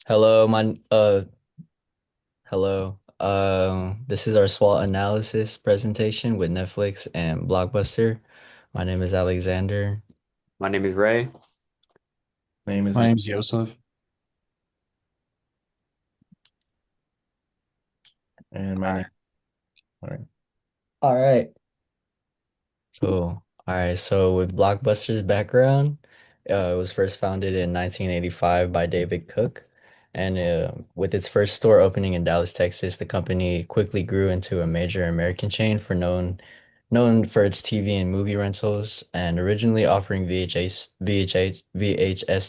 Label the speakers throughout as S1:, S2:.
S1: Hello, hello. This is our SWOT analysis presentation with Netflix and Blockbuster. My name is Alexander.
S2: My name is Ray.
S3: Name is
S4: My
S3: E.
S4: name's Yosef.
S3: And my name. All right.
S1: All right. Cool. All right. So with Blockbuster's background, it was first founded in 1985 by David Cook, and with its first store opening in Dallas, Texas, the company quickly grew into a major American chain known for its TV and movie rentals, and originally offering VHS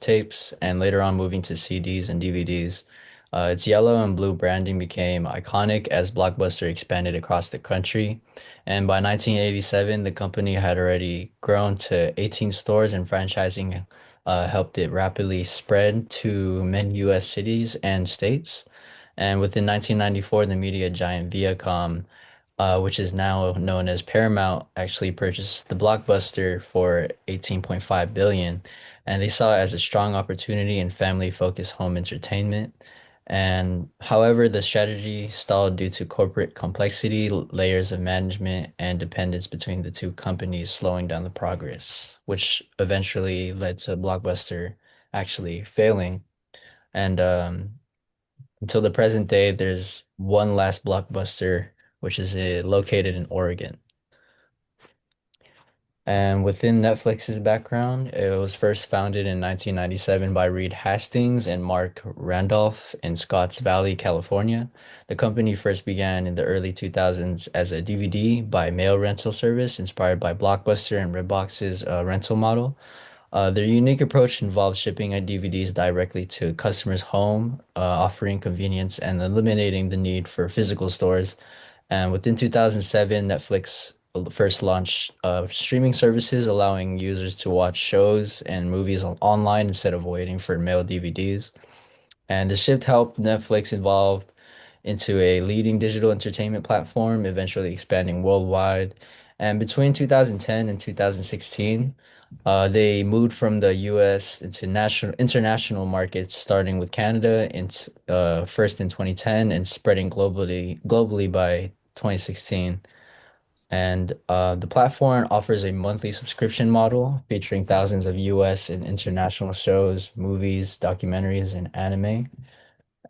S1: tapes, and later on moving to CDs and DVDs. Its yellow and blue branding became iconic as Blockbuster expanded across the country. And by 1987, the company had already grown to 18 stores, and franchising helped it rapidly spread to many US cities and states. And within 1994, the media giant Viacom, which is now known as Paramount, actually purchased the Blockbuster for 18.5 billion, and they saw it as a strong opportunity in family-focused home entertainment. And however, the strategy stalled due to corporate complexity, layers of management, and dependence between the two companies slowing down the progress, which eventually led to Blockbuster actually failing. And until the present day, there's one last Blockbuster, which is located in Oregon. And within Netflix's background, it was first founded in 1997 by Reed Hastings and Mark Randolph in Scotts Valley, California. The company first began in the early 2000s as a DVD by mail rental service inspired by Blockbuster and Redbox's rental model. Their unique approach involves shipping DVDs directly to customers' home, offering convenience and eliminating the need for physical stores. And within 2007, Netflix first launched streaming services, allowing users to watch shows and movies online instead of waiting for mail DVDs. And the shift helped Netflix evolve into a leading digital entertainment platform, eventually expanding worldwide. And between 2010 and 2016, they moved from the US into international markets, starting with Canada first in 2010 and spreading globally by 2016. And the platform offers a monthly subscription model featuring thousands of US and international shows, movies, documentaries, and anime.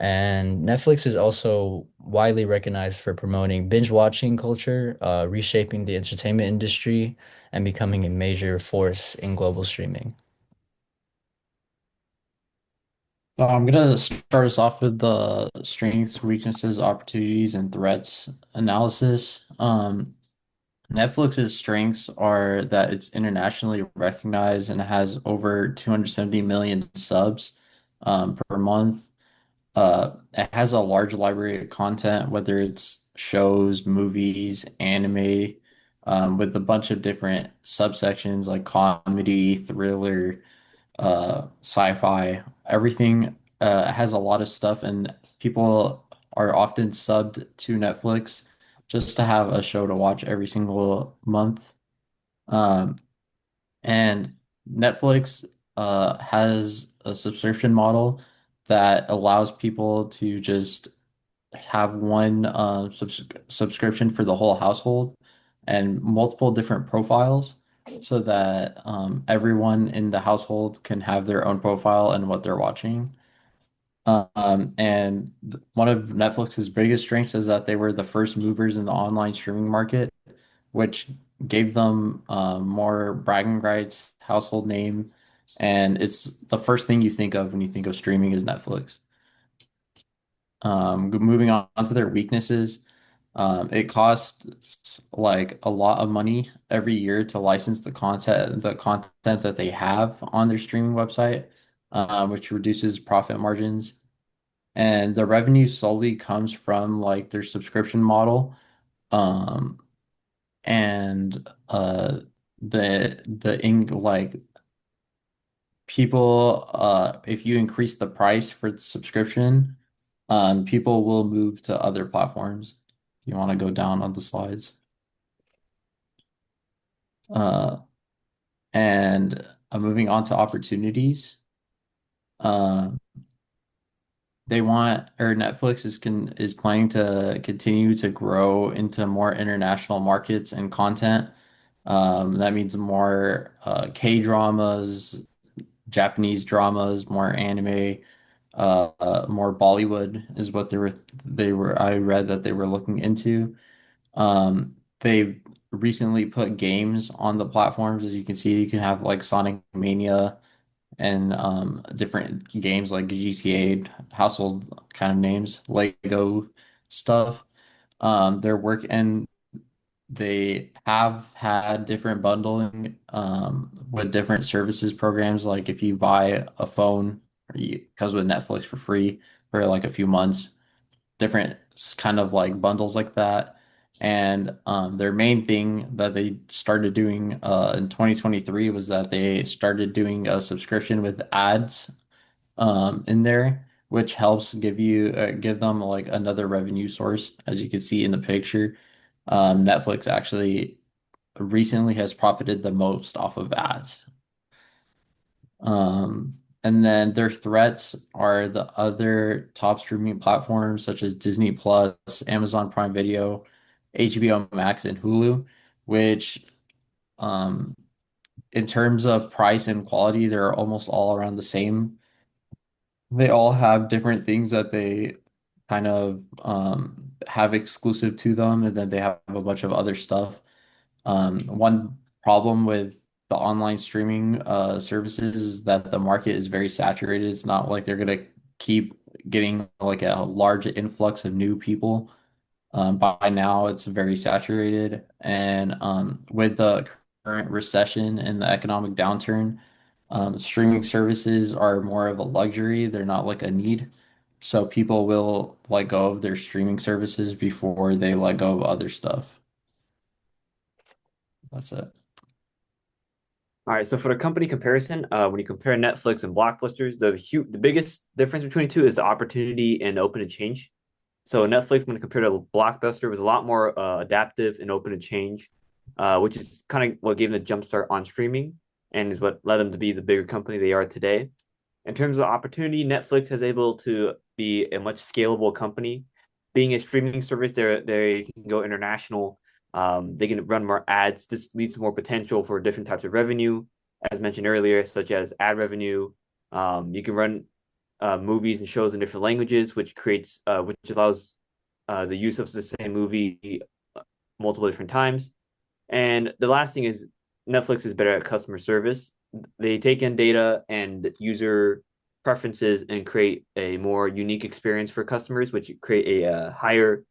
S1: And Netflix is also widely recognized for promoting binge watching culture, reshaping the entertainment industry, and becoming a major force in global streaming.
S4: I'm gonna start us off with the strengths, weaknesses, opportunities, and threats analysis. Netflix's strengths are that it's internationally recognized and has over 270 million subs per month. It has a large library of content, whether it's shows, movies, anime, with a bunch of different subsections like comedy, thriller, sci-fi, everything has a lot of stuff, and people are often subbed to Netflix just to have a show to watch every single month. Um, and Netflix has a subscription model that allows people to just have one subscription for the whole household and multiple different profiles so that everyone in the household can have their own profile and what they're watching. And one of Netflix's biggest strengths is that they were the first movers in the online streaming market, which gave them more bragging rights, household name, and it's the first thing you think of when you think of streaming is Netflix. Moving on to their weaknesses, it costs like a lot of money every year to license the content that they have on their streaming website, which reduces profit margins. And the revenue solely comes from like their subscription model. Um, and the ing like people if you increase the price for the subscription, people will move to other platforms. You want to go down on the slides. Uh, and Moving on to opportunities. Uh, They want, or Netflix is planning to continue to grow into more international markets and content. That means more K-dramas, Japanese dramas, more anime, more Bollywood is what they were. I read that they were looking into. They recently put games on the platforms. As you can see, you can have like Sonic Mania and different games like GTA, household kind of names, Lego stuff. Their work and they have had different bundling with different services programs. Like if you buy a phone, it comes with Netflix for free for like a few months. Different kind of like bundles like that. And their main thing that they started doing in 2023 was that they started doing a subscription with ads in there, which helps give them like another revenue source. As you can see in the picture, Netflix actually recently has profited the most off of ads. And then their threats are the other top streaming platforms such as Disney Plus, Amazon Prime Video, HBO Max, and Hulu, which um, in terms of price and quality, they're almost all around the same. They all have different things that they kind of have exclusive to them, and then they have a bunch of other stuff. One problem with the online streaming services is that the market is very saturated. It's not like they're gonna keep getting like a large influx of new people. By now, it's very saturated, and with the current recession and the economic downturn, streaming services are more of a luxury. They're not like a need. So people will let go of their streaming services before they let go of other stuff. That's it.
S2: All right, so for the company comparison, when you compare Netflix and Blockbusters, the biggest difference between the two is the opportunity and open to change. So Netflix, when compared to Blockbuster, was a lot more adaptive and open to change, which is kind of what gave them the jumpstart on streaming and is what led them to be the bigger company they are today. In terms of opportunity, Netflix is able to be a much scalable company. Being a streaming service, they can go international. They can run more ads. This leads to more potential for different types of revenue, as mentioned earlier, such as ad revenue. You can run movies and shows in different languages, which allows the use of the same movie multiple different times. And the last thing is Netflix is better at customer service. They take in data and user preferences and create a more unique experience for customers, which create a higher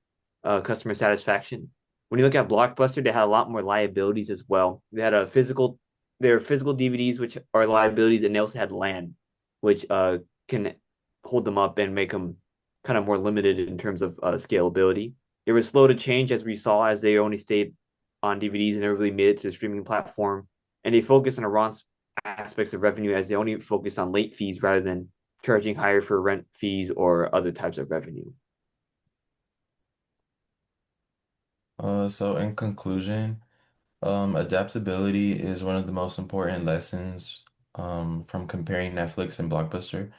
S2: customer satisfaction. When you look at Blockbuster, they had a lot more liabilities as well. They had their physical DVDs, which are liabilities, and they also had LAN, which can hold them up and make them kind of more limited in terms of scalability. They were slow to change, as we saw, as they only stayed on DVDs and never really made it to the streaming platform. And they focus on the wrong aspects of revenue, as they only focus on late fees rather than charging higher for rent fees or other types of revenue.
S3: So in conclusion, adaptability is one of the most important lessons from comparing Netflix and Blockbuster.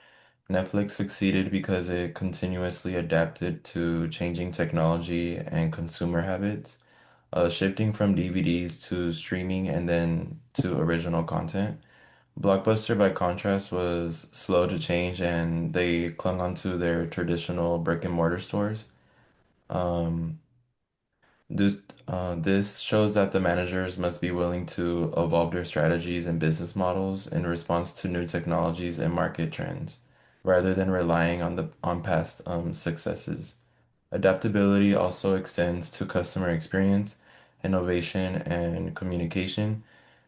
S3: Netflix succeeded because it continuously adapted to changing technology and consumer habits, shifting from DVDs to streaming and then to original content. Blockbuster, by contrast, was slow to change and they clung onto their traditional brick and mortar stores. Um, this, this shows that the managers must be willing to evolve their strategies and business models in response to new technologies and market trends, rather than relying on past successes. Adaptability also extends to customer experience, innovation, and communication.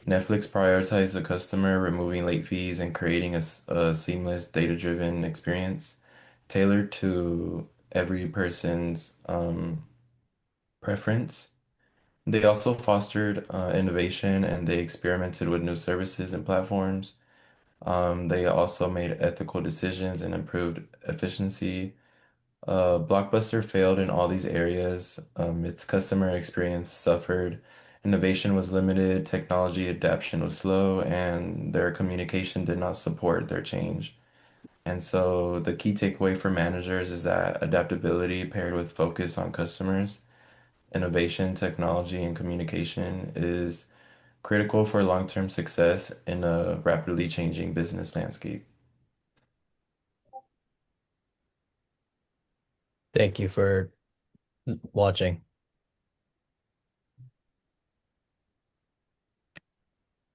S3: Netflix prioritized the customer, removing late fees and creating a seamless, data-driven experience tailored to every person's preference. They also fostered innovation and they experimented with new services and platforms. They also made ethical decisions and improved efficiency. Blockbuster failed in all these areas. Its customer experience suffered, innovation was limited, technology adaptation was slow, and their communication did not support their change. And so the key takeaway for managers is that adaptability paired with focus on customers, innovation, technology, and communication is critical for long-term success in a rapidly changing business landscape.
S1: Thank you for watching.